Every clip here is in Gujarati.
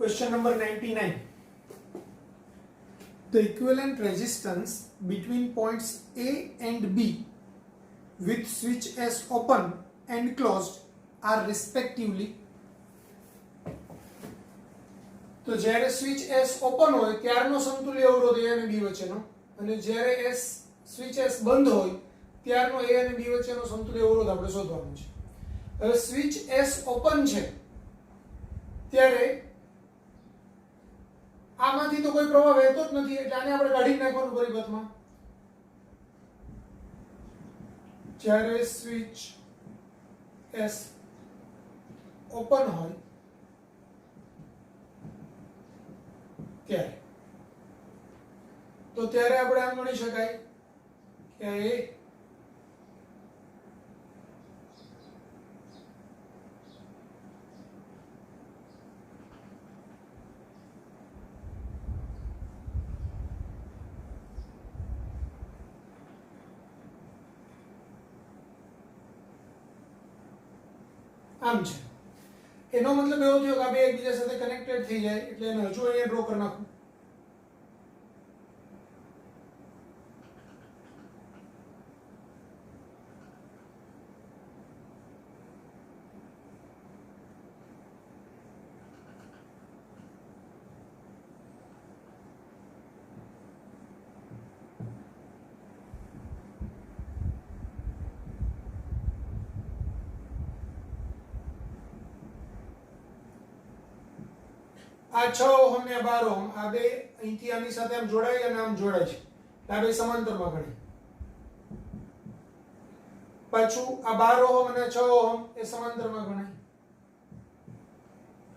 Question number 99. The equivalent resistance between points A and B with switch S open and closed are respectively. તો જ્યારે સ્વિચ S ઓપન હોય ત્યારનો સમતુલ્ય અવરોધ A અને B વચ્ચેનો અને જ્યારે સ્વિચ S બંધ હોય ત્યારનો A અને B વચ્ચેનો સમતુલ્ય અવરોધ આપણે શોધવાનો છે. હવે સ્વિચ S ઓપન છે ત્યારે આમાંથી તો કોઈ પ્રવાહ વહેતો જ નથી એટલે આને આપણે કાઢી નાખવાનું પરિપથમાં. જ્યારે સ્વિચ S ઓપન હોય ત્યારે તો ત્યારે આપણે આમ ગણી શકાય કે એ આમ છે. એનો મતલબ એવો થયો કે આ બે એકબીજા સાથે કનેક્ટેડ થઈ જાય એટલે એને હજુ અહીંયા ડ્રો કરી નાખું. આ 6 ઓહમ ને 12 ઓહમ આ બે અહીંથી આની સાથે આમ જોડાય અને આમ જોડાય છે આ બે સમાંતરમાં ગણાય. પાછું આ 12 ઓહમ અને 6 ઓહમ એ સમાંતરમાં ગણાય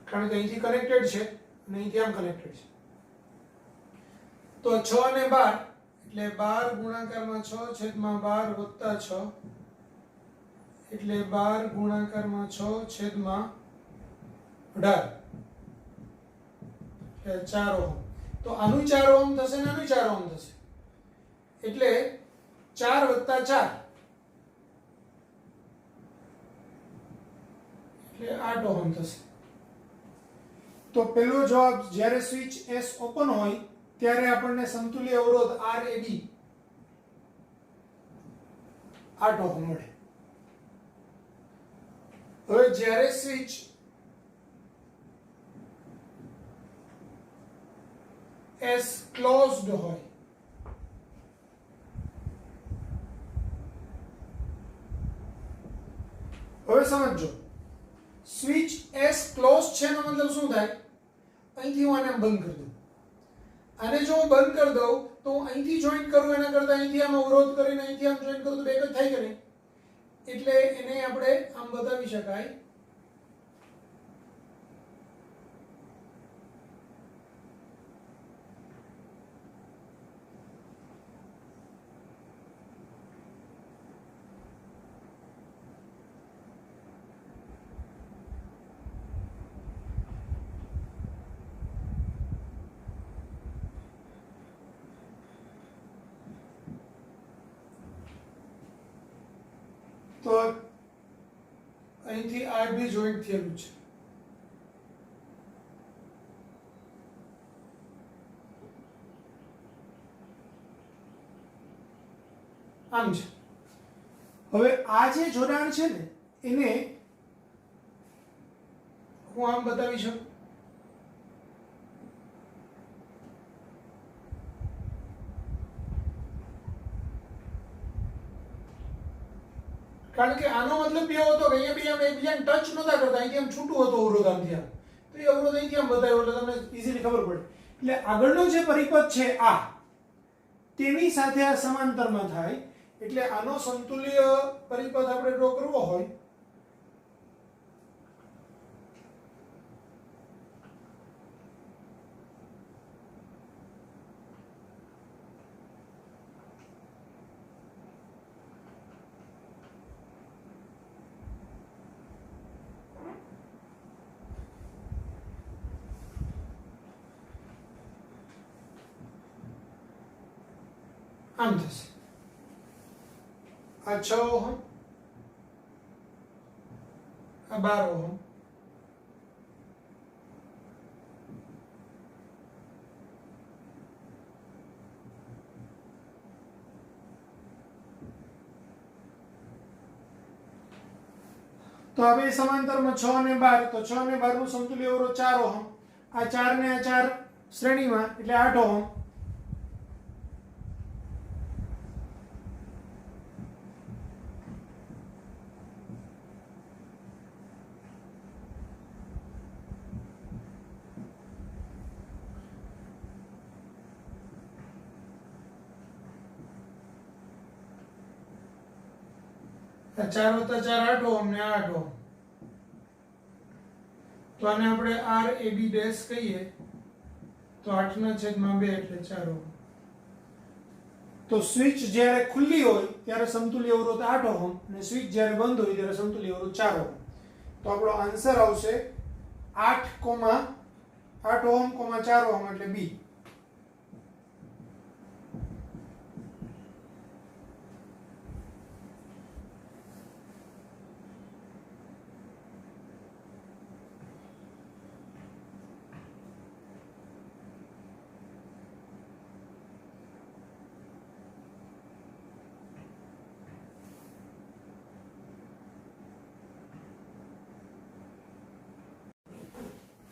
કારણ કે અહીંથી કનેક્ટેડ છે અને અહીંથી આમ કનેક્ટેડ છે. તો 6 અને 12 એટલે 12 ગુણાકારમાં 6 છેદમાં 12 વત્તા 6 એટલે 12 ગુણાકારમાં 6 છેદમાં 18 4 ઓહમ. તો આનું 4 ઓહમ થશે ને આનું 4 ઓહમ થશે એટલે 4 વત્તા 4 એટલે 8 ઓહમ થશે. તો પહેલો જવાબ જ્યારે સ્વિચ S ઓપન હોય ત્યારે આપણને સમતુલ્ય અવરોધ RAB 8 ઓહમ મળે. હવે જ્યારે સ્વિચ S closed હોય હવે સમજો સ્વિચ S ક્લોઝ છે એનો મતલબ શું થાય અહીંથી હું આને બંધ કરી દઉં. આને જો હું બંધ કરી દઉં તો હું અહીંથી જોઈન્ટ કરું એના કરતા અહીંથી આમ અવરોધ કરીને અહીંથી આમ જોઈન્ટ કરું તો બે જ થાય કે નહીં એટલે એને આપણે આમ બતાવી શકાય તો અહીંથી આ બી જોઈન્ટ થયેલું છે. આમ છે. હવે આ જે જોડાણ છે ને એને હું આમ બતાવી શકું. કારણ કે આનો મતલબ એવો હતો કે અહીંયા બી આમ એકબીજાને ટચ નહોતા કરતા અહીંથી આમ છૂટું હતું અવરોધ આમથી આમ તો એ અવરોધ અહીંથી આમ બતાવ્યો એટલે તમને ઈઝીલી ખબર પડે. એટલે આગળનો જે પરિપથ છે આ તેની સાથે આ સમાંતરમાં થાય એટલે આનો સમતુલ્ય પરિપથ આપણે ડ્રો કરવો હોય આમ થશે. આ 6 ઓહમ આ 12 ઓહમ તો આ બે સમાંતરમાં 6 અને 12, તો 6 અને 12 નું સમતુલ્ય અવરોધ 4 ઓહમ, આ 4 ને આ 4 શ્રેણીમાં એટલે 8 ઓહમ. ચાર વત્તા 4 8 ઓહમ ને 8 ઓહમ, તો આને આપણે આર એ બી ડેશ કહીએ તો 8/2 એટલે 4 ઓહમ. તો સ્વિચ જ્યારે ખુલ્લી હોય ત્યારે સમતુલ્ય અવરોધ 8 ઓહમ અને સ્વિચ જ્યારે બંધ હોય ત્યારે સમતુલ્ય અવરોધ 4 ઓહમ. તો આપણો આન્સર આવશે 8 ઓહમ 4 ઓહમ એટલે બી.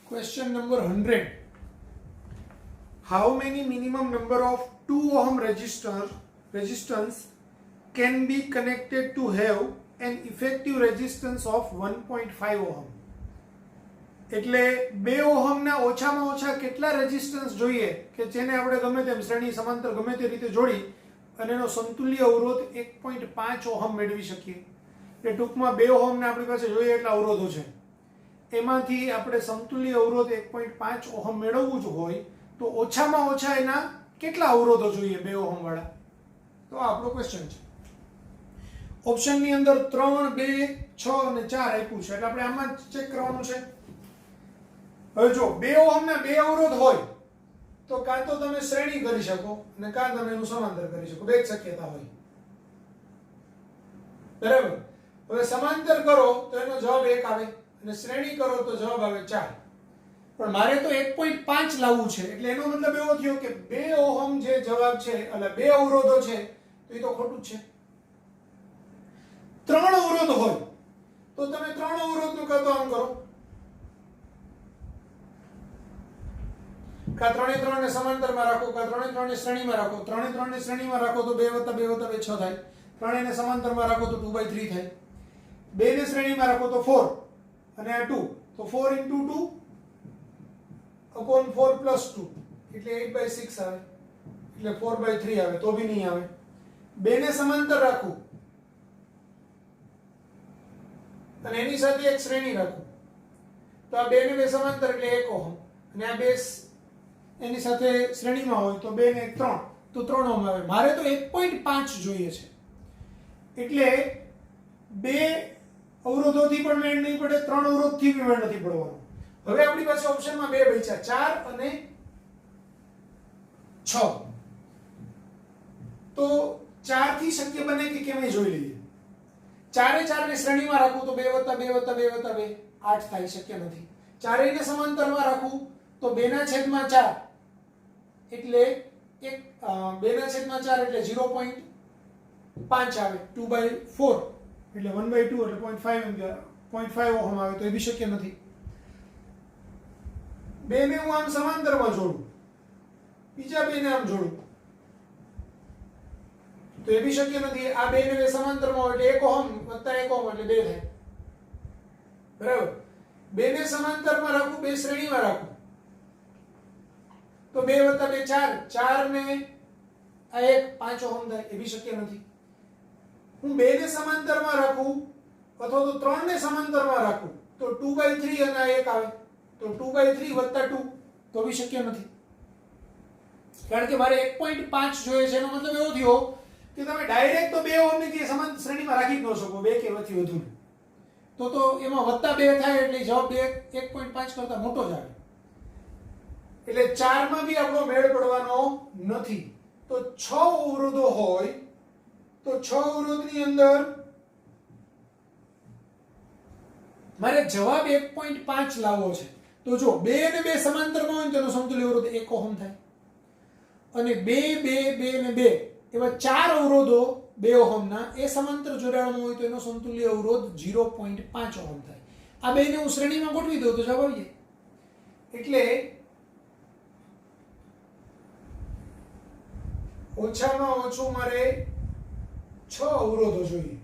Question number 100. How many minimum number of 2 ohm resistance can be connected to have an effective resistance of 1.5 ohm? એટલે 2 ઓહમ ના ઓછામાં ઓછા કેટલા રેઝિસ્ટન્સ જોઈએ કે જેને આપણે ગમે તેમ શ્રેણી સમાંતર ગમે તે રીતે જોડી અને એનો સમતુલ્ય અવરોધ 1.5 ઓહમ મેળવી શકીએ. એટલે ટૂંકમાં 2 ઓહમ ને આપણી પાસે જોઈએ એટલા અવરોધો છે, એમાંથી આપણે સમતુલ્ય અવરોધ 1.5 ઓહમ મેળવવું જ હોય તો ઓછામાં ઓછા એના કેટલા અવરોધો જોઈએ 2 ઓહમ વાળા? તો આ આપણો ક્વેશ્ચન છે. ઓપ્શનની અંદર 3, 2, 6 અને 4 આપ્યું છે, એટલે આપણે આમાં ચેક કરવાનું છે. હવે જો 2 ઓહમ ના 2 અવરોધ હોય તો કાં તો તમે શ્રેણી કરી શકો અને કાં તમે એનું સમાંતર કરી શકો, બે જ શક્યતા હોય. બરાબર? હવે સમાંતર કરો તો એનો જવાબ 1 આવે અને શ્રેણી કરો તો જવાબ આવે 4. પણ મારે તો 1.5 લાવવું છે, એટલે એનો મતલબ એવો થયો કે 2 ઓહમ જે જવાબ છે એટલે 2 અવરોધો છે તો એ તો ખોટું જ છે. 3 અવરોધ હોય તો તમે 3 અવરોધનું કાં તો આમ કરો, કાં 3 3 ને સમાંતરમાં રાખો, કાં 3 3 ને શ્રેણીમાં રાખો. 3 3 ને શ્રેણીમાં રાખો તો 2 + 2 + 2 6 થાય. 3 ને સમાંતરમાં રાખો તો 2/3 થાય. 2 ને શ્રેણીમાં રાખો તો 4 અને આ 2, તો 4 × 2 / 4 + 2 એટલે 8/6 આવે, એટલે 4/3 આવે, તો બી નહીં આવે. 2 ને સમાંતર રાખું અને એની સાથે એક શ્રેણી રાખું તો આ 2 ને 2 સમાંતર એટલે 1 ઓહમ, અને આ 2 એની સાથે શ્રેણીમાં હોય તો 2 ને 1 3, તો 3 ઓહમ આવે. મારે તો 1.5 જોઈએ છે, એટલે 2 અવરોધોથી પણ મેળ નહીં પડે, 3 અવરોધથી પણ મેળ નથી પડવાનો. હવે આપણી પાસે ઓપ્શનમાં 2 બચ્યા, 4 અને 6. તો 4 થી શક્ય બને કે કેમ એ જોઈ લઈએ. 4 એ 4 ને શ્રેણીમાં રાખું તો 2 + 2 + 2 + 2 8 થાય, શક્ય નથી. 4 ને સમાંતરમાં રાખું તો 2/4 એટલે 2/4 એટલે 0.5 આવે, 2/4 એટલે 1/2 એટલે 0.5 એમ્પિયર, 0.5 ઓહમ આવે, તો એ બી શક્ય નથી. 2 ને હું આમ સમાંતરમાં જોડું, બીજા 2 ને આમ જોડું તો એ બી શક્ય નથી. આ 2 ને 2 સમાંતરમાં હોય એટલે 1 ઓહમ + 1 ઓહમ એટલે 2 થાય. બરાબર? 2 ને સમાંતરમાં રાખું, 2 શ્રેણીમાં રાખું તો 2 + 2 4, 4 ને આ 1 5 ઓહમ થાય, એ બી શક્ય નથી. હું 2 ને સમાંતરમાં રાખું અથવા તો 3 ને સમાંતરમાં રાખું તો 2/3 અને આ 1 આવે, તો 2/3 + 2 તો બી શક્ય નથી. કારણ કે મારે 1.5 જોઈએ છે, એનો મતલબ એવો થયો કે તમે ડાયરેક્ટ તો 2 ઓહમની જે સમાંતર શ્રેણીમાં રાખી જ ન શકો, 2 કે એનાથી વધુ, તો એમાં +2 થાય એટલે જવાબ 1.5 કરતા મોટો જ આવે. એટલે 4 માં બી આપણો મેળ પડવાનો નથી. તો 6 અવરોધો હોય તો 6 અવરોધની અંદર મારે જવાબ 1.5 લાવવો છે. તો જો 2 અને 2 સમાંતરમાં હોય તો એનો સમતુલ્ય અવરોધ 1 ઓહમ થાય, અને 2 2 2 ને 2 એવા 4 અવરોધો 2 ઓહમના એ સમાંતર જોડાણમાં હોય તો એનો સમતુલ્ય અવરોધ 0.5 ઓહમ થાય. આ બેને હું શ્રેણીમાં ગોઠવી દઉં તો જવાબ આવી જાય. એટલે ઓછામાં ઓછું મારે 6 અવરોધો જોઈએ.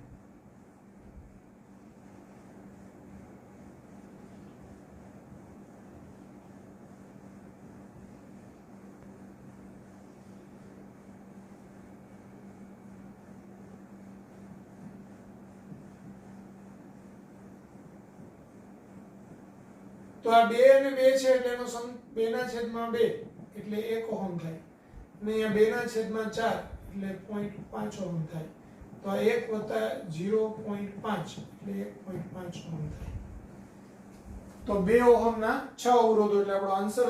તો આ 2 અને 2 છે એટલે એનો 2 ના છેદમાં 2 એટલે 1 ઓહમ થાય. અને અહીંયા 2 ના છેદમાં 4 એટલે 0.5 ઓહમ થાય. તો આ 1 વત્તા 0.5 એટલે 1.5 ઓહમ થાય. તો 2 ઓહમના 6 અવરોધો એટલે આપણો આન્સર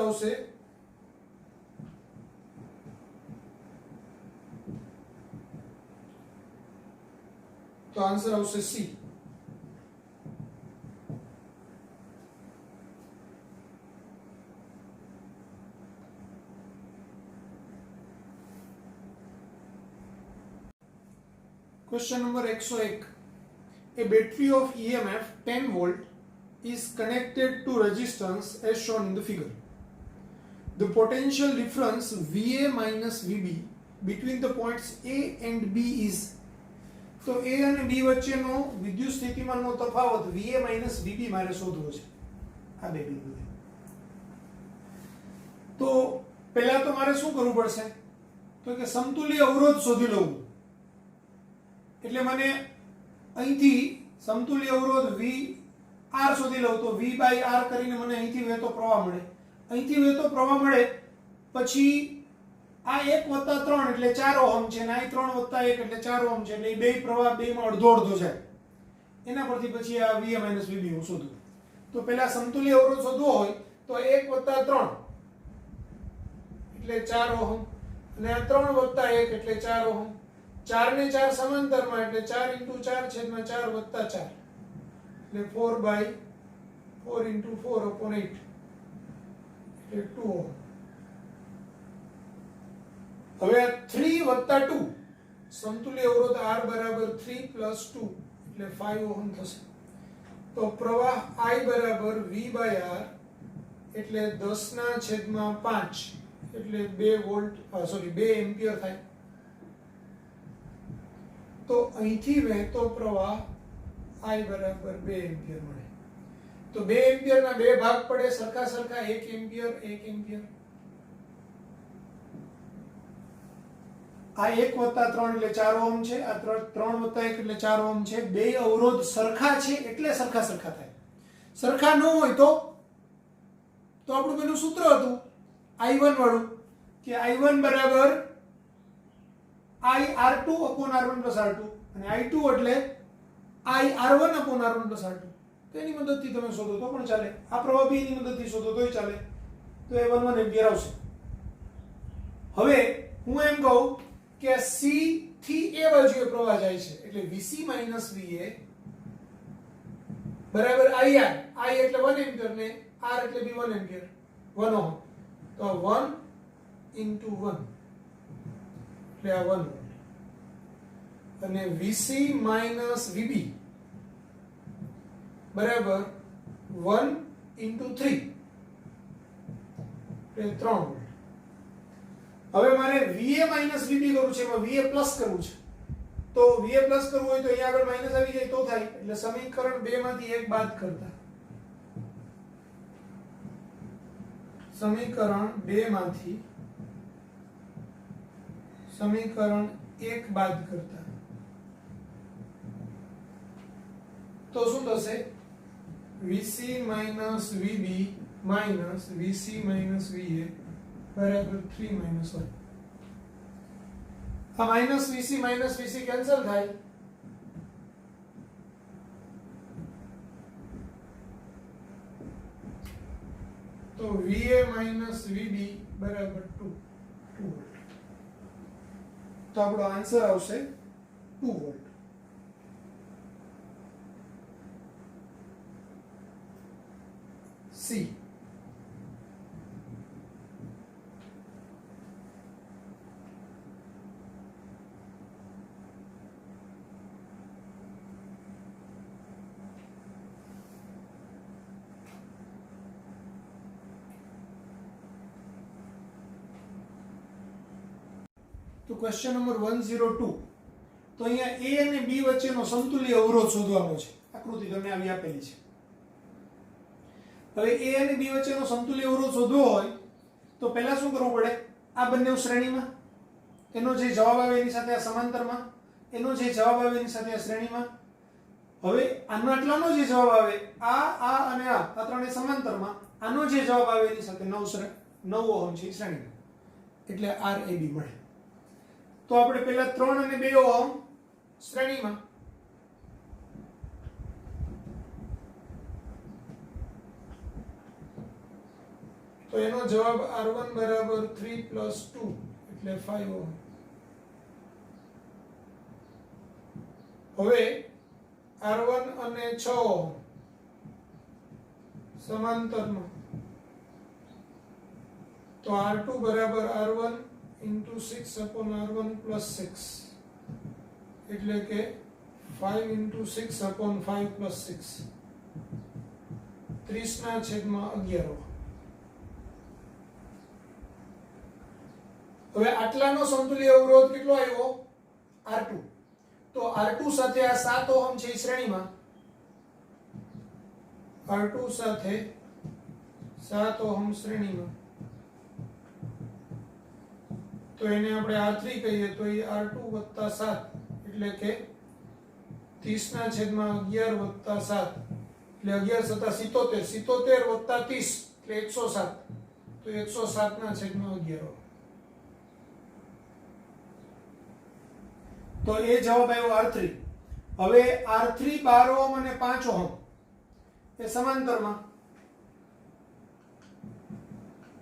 આવશે C. Question number 101. A battery of EMF 10 volt is connected to resistance as shown in the figure. The potential difference VA minus VB between the points A and B is. તો A અને B વચ્ચેનો વિદ્યુત સ્થિતિમાનનો તફાવત VA minus VB મારે શોધવો છે આ બે બિંદુએ. તો પહેલા તો મારે શું કરવું પડશે તો કે સમતુલ્ય અવરોધ શોધી લઉં. એટલે મને અહીંથી સમતુલ્ય અવરોધ VR શોધી લઉં તો V/R કરીને મને અહીંથી વહેતો પ્રવાહ મળે. અહીંથી વહેતો પ્રવાહ મળે પછી આ 1 + 3 એટલે 4 ઓહમ છે અને આ 3 + 1 એટલે 4 ઓહમ છે એટલે એ બે પ્રવાહ બેમાં અડધો અડધો જાય. એના પરથી પછી આ VA - VB હું શોધું. તો પહેલા સમતુલ્ય અવરોધ શોધવો હોય તો 1 + 3 એટલે 4 ઓહમ અને આ 3 + 1 એટલે 4 ઓહમ. 4 ને 4 સમાંતરમાં એટલે 4 × 4 છેદમાં 4 + 4 એટલે 4/4 × 4/8 એટલે 2 ઓહમ. હવે 3 + 2 સમતુલ્ય અવરોધ R બરાબર 3 + 2 એટલે 5 ઓહમ થશે. તો પ્રવાહ I બરાબર V/R એટલે 10/5 એટલે 2 વોલ્ટ 2 એમ્પિયર થાય. તો અહીંથી વહેતો પ્રવાહ I બરાબર 2 એમ્પિયર મળે. તો 2 એમ્પિયરના બે ભાગ પડે સરખા 1 એમ્પિયર 1 એમ્પિયર. આ 1 + 3 એટલે 4 ઓહમ છે, આ 3 + 1 એટલે 4 ઓહમ છે. બે અવરોધ સરખા છે એટલે સરખા થાય. સરખા ન હોય તો આપણું પેલું સૂત્ર હતું I1 વાળું કે I1 બરાબર IR2/R1 + R2 અને I2 એટલે IR1/R1 + R2. તો એની મદદથી તમે શોધો તો પણ ચાલે. આ પ્રવાહ બી એની મદદથી શોધો તોય ચાલે. તો એ 1 એમ્પિયર આવશે. હવે હું એમ કહું કે C થી A બાજુએ પ્રવાહ જાય છે એટલે VC - VA બરાબર IR. I એટલે 1 એમ્પિયર ને R એટલે બી 1 એમ્પિયર 1 ઓહમ. તો 1 × 1 એટલે આ 1 વોલ્ટ અને VC - VB બરાબર 1 × 3 એટલે 3 વોલ્ટ. હવે મારે VA - VB કરવું છે એમાં VA પ્લસ કરવું છે. તો VA પ્લસ કરવું હોય તો અહીંયા આગળ માઈનસ આવી જાય તો થાય એટલે સમીકરણ 2 માંથી 1 બાદ કરતા સમીકરણ 2 માંથી સમીકરણ 1 બાદ કરતા તો શું થશે VC - VB - VC - VA બરાબર 3 - 1. આ -VC - VC કેન્સલ થાય તો VA - VB બરાબર 2 વોલ્ટ. તો આપણો આન્સર આવશે 2 વોલ્ટ. C. તો ક્વેશ્ચન નંબર 102. તો અહીંયા A અને B વચ્ચેનો સમતુલ્ય અવરોધ શોધવાનો છે. આકૃતિ તમને આવી આપેલી છે. હવે A અને B વચ્ચેનો સમતુલ્ય અવરોધ શોધવો હોય તો પહેલા શું કરવું પડે? આ બંને શ્રેણીમાં, એનો જે જવાબ આવે એની સાથે આ સમાંતરમાં, એનો જે જવાબ આવે એની સાથે આ શ્રેણીમાં. હવે આનો આટલાનો જે જવાબ આવે આ અને આ ત્રણે સમાંતરમાં, આનો જે જવાબ આવે એની સાથે 9 ઓહમ છે શ્રેણીમાં, એટલે RAB મળે. તો આપણે પહેલા 3 અને 2 ઓહમ શ્રેણીમાં, તો એનો જવાબ R1 બરાબર 3 + 2 એટલે 5 ઓહમ. હવે R1 અને 6 ઓહમ સમાંતરમાં, તો R2 બરાબર R1 × 6/R1 + 6 એટલે કે 5 × 6/5 + 6 30/11 ઓહમ. હવે આટલાનો સમતુલ્ય અવરોધ કેટલો આવ્યો? R2. તો R2 સાથે આ 7 ઓહમ છે શ્રેણીમાં, R2 સાથે 7 ઓહમ શ્રેણીમાં, તો એને આપણે R3 કહીએ તો એ R2 + 7 એટલે કે 30/11 + 7 એટલે 11 × 7 = 77, 77 + 30 એટલે 107, તો 107/11. તો એ જવાબ આવ્યો R3. હવે R3 12 ઓહમ અને 5 ઓહમ એ સમાંતરમાં,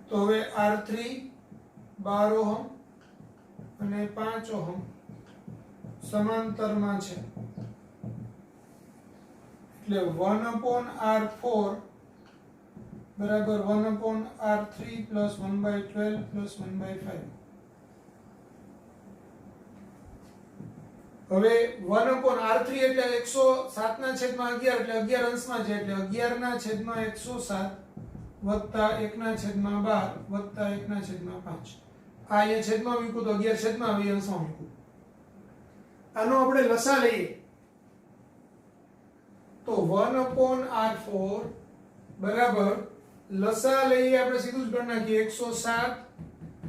તો હવે R3 12 ઓહમ અને 5 ઓહમ સમાંતરમાં છે, એટલે 1/R4 બરાબર 1/R3 + 1/12 + 1/5. હવે 1/R3 એટલે 107/11 એટલે 11 અંશમાં છે, એટલે 11/107 વત્તા 1/12 વત્તા 1/5. આ અહીંયા છેદમાં મૂક્યું તો 11 છેદમાં આવી અંશમાં મૂક્યું. આનો આપણે લસા લઈએ તો 1/R4 બરાબર લસા લઈએ આપણે સીધું જ ગણ નાખીએ 107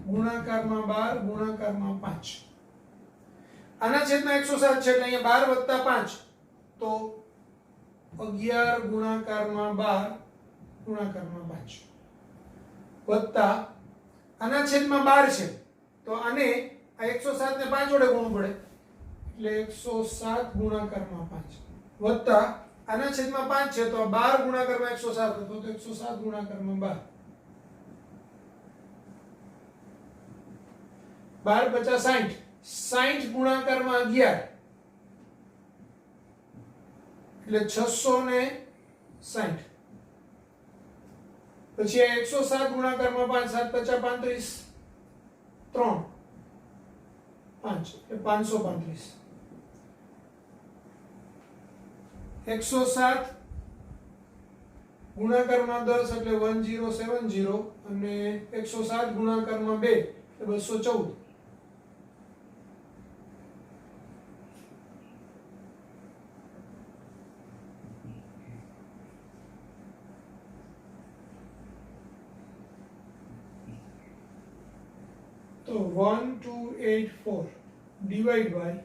ગુણાકારમાં 12 ગુણાકારમાં 5. આના છેદમાં 107 છે એટલે અહીંયા 12 વત્તા 5 તો 11 ગુણાકારમાં 12 ગુણાકારમાં 5 વત્તા આના છેદમાં 12 છે તો આને આ 107 ને 5 વડે ગુણવું પડે એટલે 107 ગુણાકારમાં 5 વત્તા આના છેદમાં 5 છે તો 12 ગુણાકારમાં 107 હતો તો 107 ગુણાકારમાં 12 12 × 50 60 ગુણાકારમાં 11 એટલે 660. પછી આ 107 ગુણાકારમાં 5 7 × 50 35 3 5 એટલે 535. 107 ગુણાકારમાં 10 એટલે 1070 અને 107 ગુણાકારમાં 2 એટલે 214. તો 1284 ડિવાઈડ બાય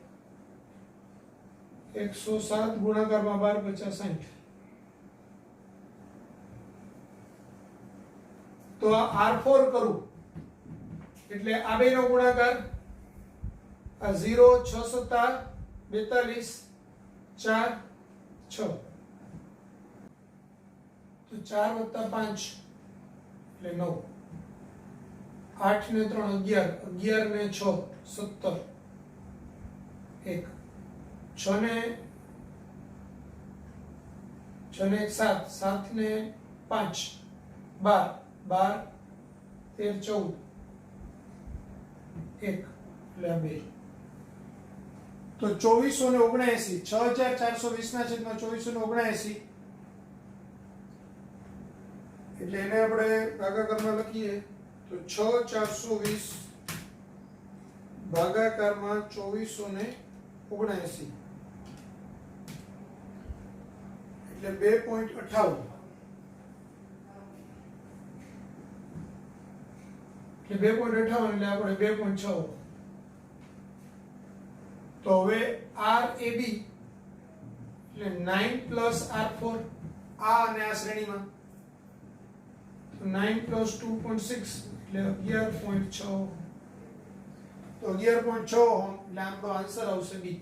107 ગુણાકારમાં 12 50 60. તો આ R4 કરું એટલે આ બેનો ગુણાકાર આ 0 6 7 42 4 6 તો 4 + 5 એટલે 9 8 ને 3 11 11 ને 6 17 1 6 ને 1 7 7 ને 5 12 12 13 14 1 એટલે 2 તો 2479 6420 ના છેદમાં 2479 એટલે એને આપણે ભાગાકારમાં લખીએ તો 6420 ભાગાકારમાં 2479 એટલે 2.58 એટલે 2.58 એટલે આપણે 2.6 તો હવે RAB એટલે 9 પ્લસ R4 આ અને આ શ્રેણીમાં તો 9 પ્લસ 2.6 એટલે 11.6 તો 11.6 ઓહમ એટલે આપણો આન્સર આવશે બી.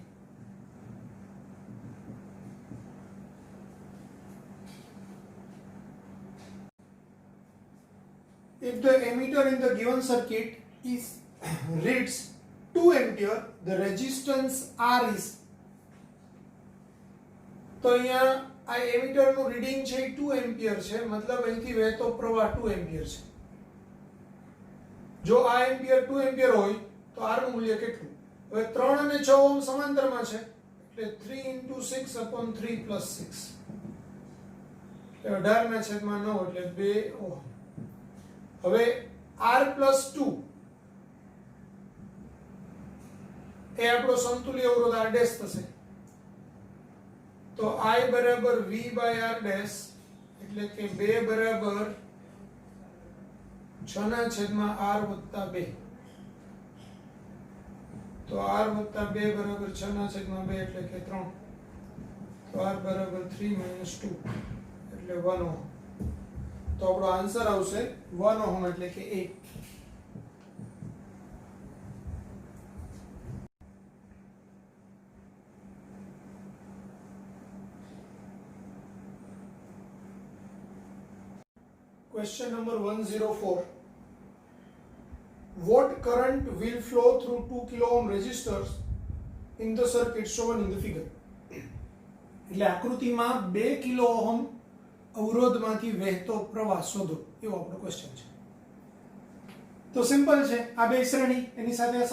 If the emitter in the given circuit is reads 2 ampere, the resistance R is. તો અહીંયા આ એમિટર નું રીડિંગ છે 2 એમ્પિયર છે, મતલબ અહીંથી વહેતો પ્રવાહ 2 એમ્પિયર છે. જો આ એમ્પિયર 2 એમ્પિયર હોય તો R નું મૂલ્ય કેટલું? હવે 3 અને 6 ઓહમ સમાંતરમાં છે એટલે 3 * 6 / 3 + 6 એટલે 18/9 એટલે 2 ઓહમ. હવે R + 2 એ આપણો સમતુલ્ય અવરોધ R' થશે. તો I = V/R' એટલે કે 2 = 6/R + 2. તો R + 2 = 6/2 એટલે કે 3. તો R = 3 - 2 એટલે 1 ઓહમ. તો આપણો આન્સર આવશે 1 ઓહમ એટલે કે 8. Question number 104. What current will flow through 2 kilo ohm resistors in the circuit shown in the figure? એટલે આકૃતિમાં 2 કિલો ઓહમ અવરોધમાંથી વહેતો પ્રવાહ શોધો એવો આપણો ક્વેશ્ચન છે. તો સિમ્પલ છે, આ બે શ્રેણી એની સાથે આ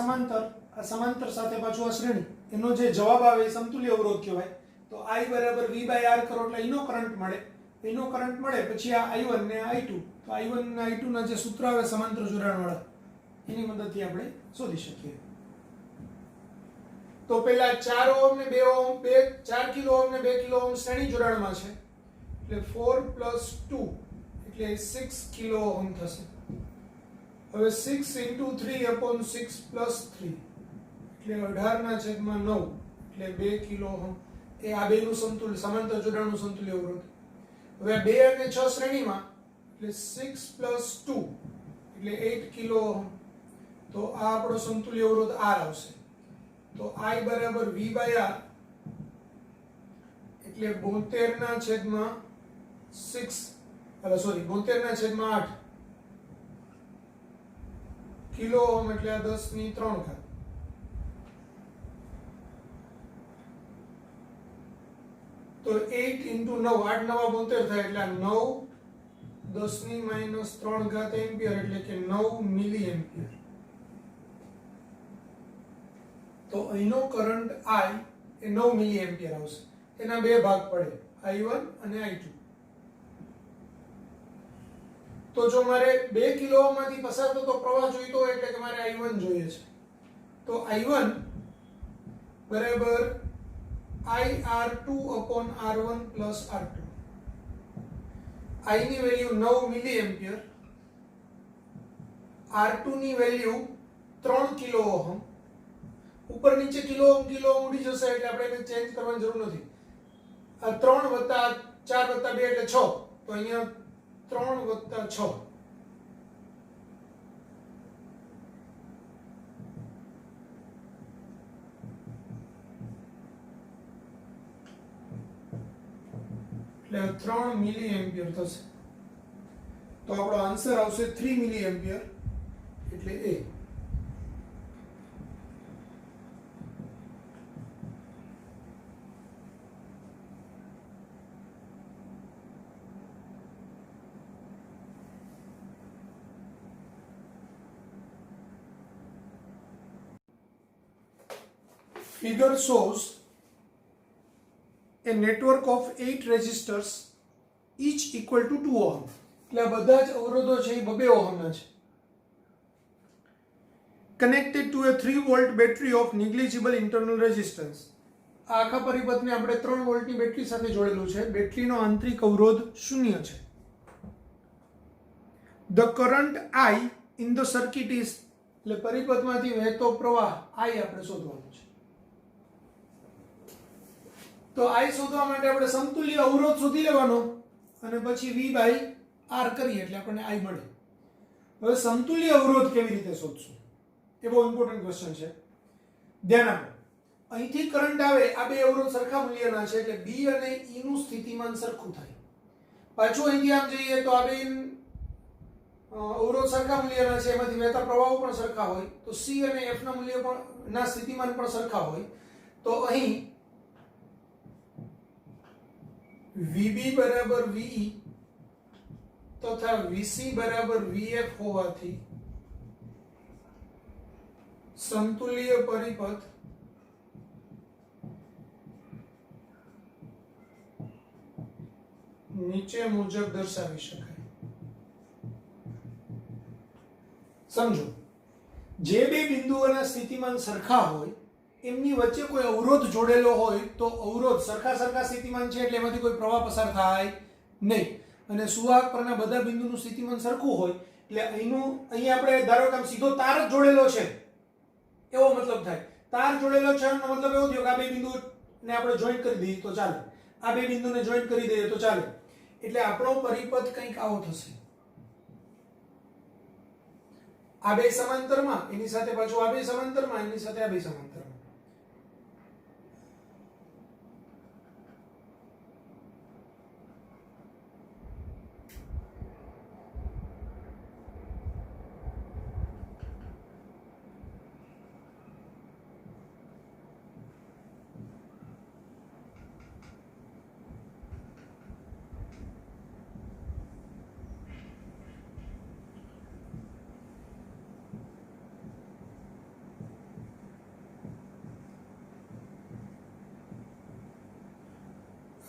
સમાંતર સાથે પાછું આ શ્રેણી, એનો જે જવાબ આવે એ સમતુલ્ય અવરોધ કહેવાય. તો I = V/R કરો એટલે એનો કરંટ મળે. એનો કરંટ મળે પછી આ I1 ને I2, તો I1 અને I2 ના જે સૂત્ર આવે સમાંતર જોડાણવાળા એની મદદથી આપણે શોધી શકીએ. તો પહેલા 4 ઓહમ ને 2 ઓહમ 4 કિલો ઓહમ ને 2 કિલો ઓહમ શ્રેણી જોડાણમાં છે એટલે 4 + 2 એટલે 6 કિલો ઓહમ થશે. હવે 6 * 3/6 + 3 એટલે 18/9 એટલે 2 કિલો ઓહમ. એ આ બેનું સમતુલ્ય સમાંતર જોડાણનું સમતુલ્ય અવરોધ. હવે 2 અને 6 શ્રેણીમાં એટલે 6 + 2 એટલે 8 કિલો ઓહમ. તો આ આપણો સમતુલ્ય અવરોધ R આવશે. તો I = V/R એટલે 72/8 કિલો ઓહમ એટલે 10^3. તો 8 × 9 8 9 72 થાય એટલે 9 10^-3 એમ્પિયર એટલે કે 9 મિલી એમ્પિયર. તો અહીંનો current I A 9 milli ampere આવશે. એના બે ભાગ પડે, I1 અને I2. તો જો મારે 2 કિલો ઓહમમાંથી પસાર થતો પ્રવાહ જોઈતો હોય એટલે કે મારે I1 જોઈએ છે. તો I1 = IR2/R1 + R2. I ની વેલ્યુ 9 મિલી એમ્પિયર, R2 ની વેલ્યુ 3 કિલો ઓહમ. ઉપર નીચે કિલો ઓહમ ઉડી જશે એટલે આપણે એને ચેન્જ કરવાની જરૂર નથી. આ 3 + 4 + 2 એટલે 6. તો અહીંયા 3 + 6 એટલે 3 મિલી એમ્પિયર થશે. તો આપણો આન્સર આવશે 3 મિલી એમ્પિયર એટલે A. Figure shows a network of 8 resistors each equal to 2 ohm. એટલે આ બધા જ અવરોધો છે એ 2 ઓહમના છે. connected to a 3 volt battery of negligible internal resistance. આ આખા પરિપથને આપણે 3 વોલ્ટની બેટરી સાથે જોડેલું છે. બેટરીનો આંતરિક અવરોધ 0 છે. The current I in the circuit is, એટલે પરિપથમાંથી વહેતો પ્રવાહ I આપણે શોધવાનો છે. તો I શોધવા માટે આપણે સમતુલ્ય અવરોધ શોધી લેવાનો અને પછી V by R કરીએ એટલે આપણને I મળે. હવે સમતુલ્ય અવરોધ કેવી રીતે શોધશું એ બહુ ઇમ્પોર્ટન્ટ ક્વેશ્ચન છે. ધ્યાન આપો. અહીંથી કરંટ આવે, આ બે અવરોધ સરખા મૂલ્યના છે એટલે B અને E નું સ્થિતિમાન સરખું થાય. પાછું અહીંથી આમ જઈએ તો આ બે અવરોધ સરખા મૂલ્યના છે, એમાંથી વહેતા પ્રવાહો પણ સરખા હોય, તો C અને F ના મૂલ્ય પણ ના સ્થિતિમાન પણ સરખા હોય. તો અહીં VB બરાબર VE તથા VC બરાબર VF હોવાથી સમતુલ્ય પરિપથ નીચે મુજબ દર્શાવી શકાય. સમજો, જે બે બિંદુઓના સ્થિતિમાન સરખા હોય એમની વચ્ચે કોઈ અવરોધ જોડેલો હોય તો અવરોધ સરખા સ્થિતિમાન છે એટલે એમાંથી કોઈ પ્રવાહ પસાર થાય નહીં. અને સુવાહક પરના બધા બિંદુનું સ્થિતિમાન સરખું હોય એટલે અહીં આપણે ધારો કે આમ સીધો તાર જ જોડેલો છે એવો મતલબ થાય. તાર જોડેલો છે એનો મતલબ એવો થયો કે આ બે બિંદુને આપણે જોઈન્ટ કરી દઈએ તો ચાલે, આ બે બિંદુને જોઈન્ટ કરી દઈએ તો ચાલે. એટલે આપણો પરિપથ કંઈક આવો થશે. આ બે સમાંતરમાં, એની સાથે પાછું આ બે સમાંતરમાં, એની સાથે આ બે સમાંતરમાં.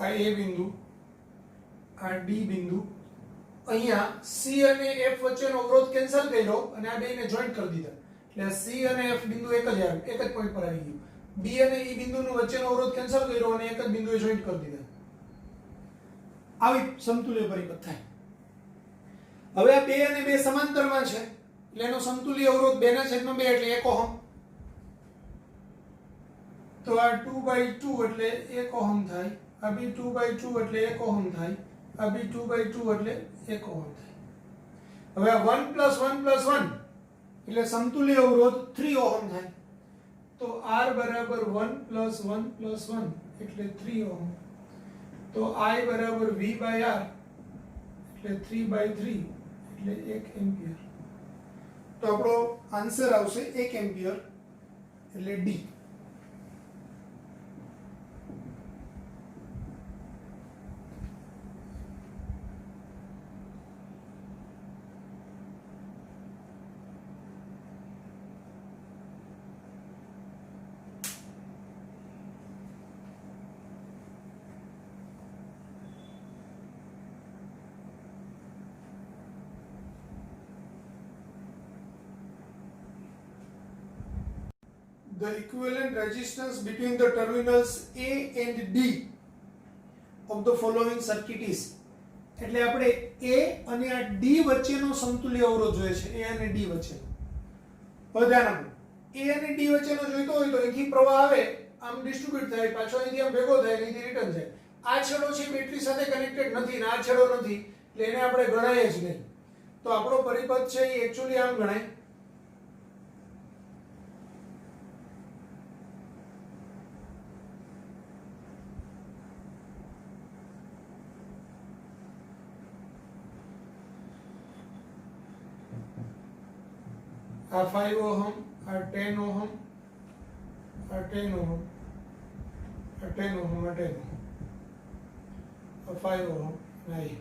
આ A બિંદુ, આ D બિંદુ, અહીંયા C અને F વચ્ચેનો અવરોધ કેન્સલ કર્યો અને આ બેને જોઈન્ટ કરી દીધા એટલે C અને F બિંદુ એક જ પોઈન્ટ પર આવી ગયું. B અને E બિંદુનો વચ્ચેનો અવરોધ કેન્સલ કર્યો અને એક જ બિંદુએ જોઈન્ટ કરી દીધા. આવી સમતુલ્ય પરિપથ થાય. હવે આ બે અને બે સમાંતરમાં છે એટલે એનો સમતુલ્ય અવરોધ 2/2 એટલે 1 ઓહમ. તો આ 2/2 એટલે 1 ઓહમ થાય. આ બી 2/2 એટલે 1 ઓહમ થાય. આ બી 2/2 એટલે 1 ઓહમ થાય. હવે આ 1 + 1 + 1 એટલે સમતુલ્ય અવરોધ 3 ઓહમ થાય. તો R બરાબર 1 + 1 + 1 એટલે 3 ઓહમ. તો I બરાબર V by R એટલે 3/3 એટલે 1 એમ્પિયર. તો આપણો આન્સર આવશે 1 એમ્પિયર એટલે D. The equivalent resistance between the terminals A and D of the following circuit is, એટલે આપણે A અને આ D વચ્ચેનો સમતુલ્ય અવરોધ જોઈએ છે. A અને D વચ્ચે. હવે ધ્યાન આપો, A અને D વચ્ચેનો જોઈતો હોય તો અહીંથી પ્રવાહ આવે, આમ ડિસ્ટ્રીબ્યુટ થાય, પાછો અહીંથી આમ ભેગો થાય, અહીંથી રિટર્ન જાય. આ છેડો છે બેટરી સાથે કનેક્ટેડ નથી ને આ છેડો નથી એટલે એને આપણે ગણાય જ નહીં. તો આપણો પરિપથ છે એ એક્ચ્યુઅલી આમ ગણાય. આ 5 ઓહમ, આ 10 ઓહમ, આ 10 ઓહમ, આ 10 ઓહમ, આ 10 ઓહમ, આ 5 ઓહમ, નહીં.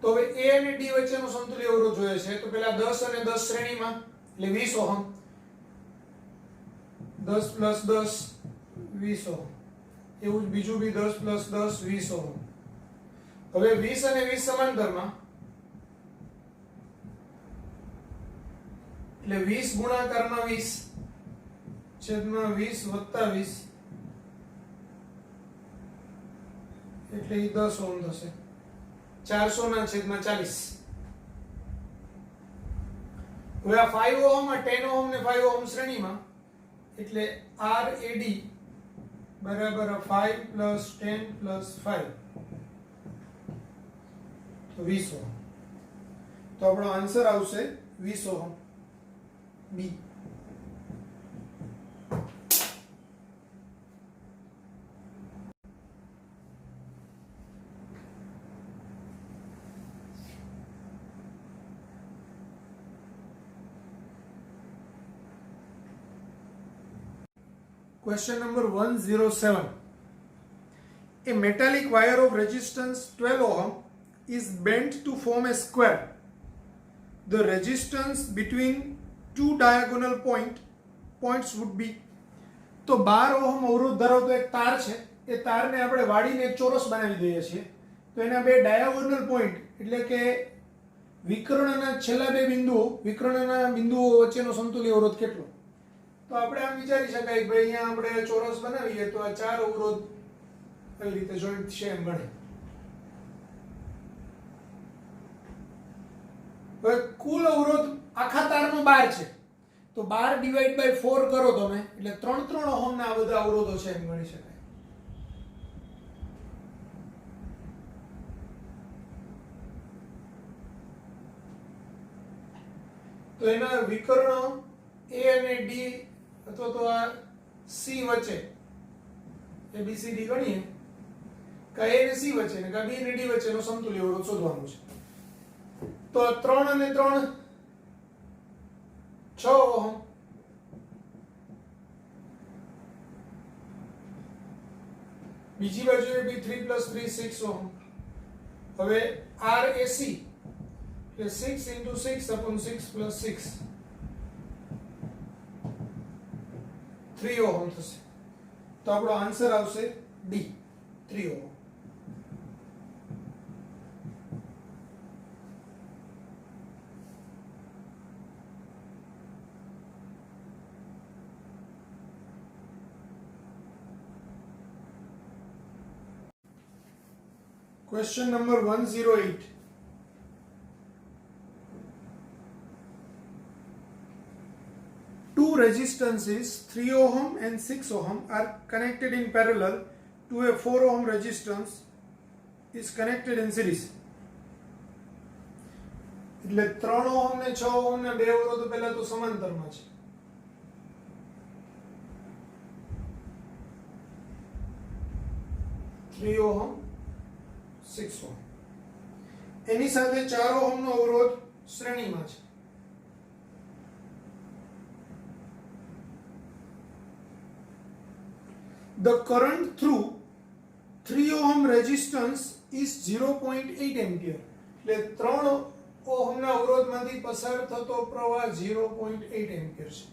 તો હવે A અને D વચ્ચેનો સમતુલ્ય અવરોધ જોઈએ છે. તો પહેલા 10 અને 10 શ્રેણીમાં એટલે 20 ઓહમ, 10 + 10 20 ઓહમ. એવું જ બીજું બી 10 + 10 20 ઓહમ. હવે 20 અને 20 સમાંતરમાં એટલે 20 ગુણાકારમાં 20 છેદમાં 20 વત્તા 20 એટલે એ 10 ઓહમ થશે 400 ના છેદમાં 40. હવે આ 5 ઓહમ આ 10 ઓહમ ને 5 ઓહમ શ્રેણીમાં એટલે RAD બરાબર 5 પ્લસ 10 પ્લસ 5 તો 20 ઓહમ. તો આપણો આન્સર આવશે 20 ohm B. Question number 107. A metallic wire of resistance 12 ohm is bent to form a square. The resistance between two diagonal points would be. તો 12 ઓહમ અવરોધ ધરાવતો એક તાર છે, એ તારને આપણે વાળીને એક ચોરસ બનાવી દઈએ છીએ. તો એના બે ડાયાગોનલ પોઈન્ટ એટલે કે વિકર્ણના છેલ્લા બે બિંદુઓ, વિકર્ણના બિંદુઓ વચ્ચેનો સમતુલ્ય અવરોધ કેટલો? તો આપણે આમ વિચારી શકાય કે ભાઈ અહીંયા આપણે ચોરસ બનાવીએ તો આ ચાર અવરોધ કઈ રીતે જોઈન્ટ છે એમ બને. હવે કુલ અવરોધ આખા તારનો 12 છે, તો 12 ડિવાઈડ બાય 4 કરો તમે એટલે 3 ઓહમના આ બધા અવરોધો છે એમ ગણી શકાય. તો એના વિકર્ણ A અને D અથવા તો આ C વચ્ચે ABCD ગણીએ કે A અને C વચ્ચે ને કે B અને D વચ્ચેનો સમતુલ્ય અવરોધ શોધવાનો છે. તો 3 અને 3 6 ઓહમ, બીજી બાજુએ બી 3 + 3 6 ઓહમ. હવે RAC એટલે 6 × 6/6 + 6 3 ઓહમ થશે. તો આપણો આન્સર આવશે D 3 ohm. Question number 108. Two resistances 3 ohm and 6 ohm are connected in parallel to a 4 ohm resistance is connected in series. એટલે 3 ઓહમ ને 6 ઓહમ ના બે અવરોધો પહેલા તો સમાંતરમાં છે. Three ohm 6 ઓહમ એની સાથે 4 ઓહમ નો અવરોધ શ્રેણીમાં છે. The current through 3 ohm resistance is 0.8 ampere. એટલે 3 ઓહમના અવરોધમાંથી પસાર થતો પ્રવાહ 0.8 એમ્પિયર છે.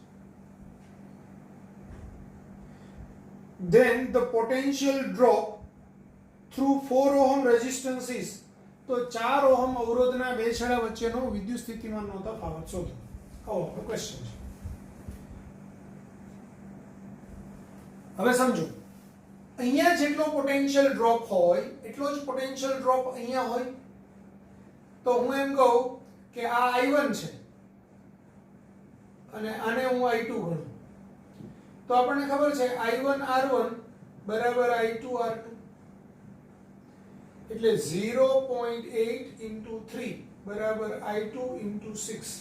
Then the potential drop through 4 ohm resistance is, તો 4 ઓહમ અવરોધના બે છેડા વચ્ચેનો વિદ્યુત સ્થિતિમાનનો તફાવત શોધો. આવો ક્વેશ્ચન છે. હવે સમજો, અહીંયા જેટલો પોટેન્શિયલ ડ્રોપ હોય એટલો જ પોટેન્શિયલ ડ્રોપ અહીંયા હોય. તો હું એમ કહું કે આ I1 છે અને આને હું I2 ગણું. તો આપણને ખબર છે I1 R1 બરાબર I2 R2 એટલે 0.8 × 3 બરાબર I2 × 6.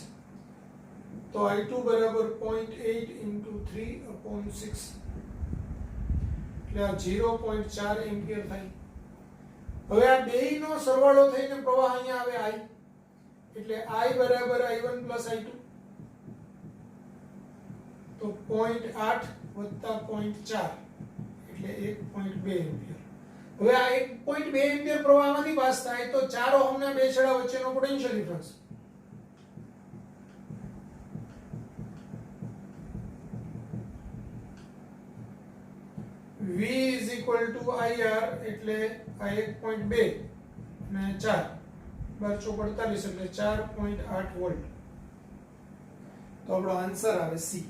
તો I2 બરાબર 0.8 × 3/6 એટલે આ 0.4 એમ્પિયર થાય. હવે આ બેયનો સરવાળો થઈને પ્રવાહ અહીંયા આવે I, એટલે I બરાબર I1 + I2 તો 0.8 + 0.4 એટલે 1.2 એમ્પિયર. હવે આ 1.2 એમ્પિયર પ્રવાહમાંથી પાસ થાય તો 4 ઓહમના બે છેડા વચ્ચેનો પોટેન્શિયલ ડિફરન્સ V = IR એટલે આ 1.2 અને 4 12 × 4 = 48 એટલે 4.8 વોલ્ટ. તો આપણો આન્સર આવે સી.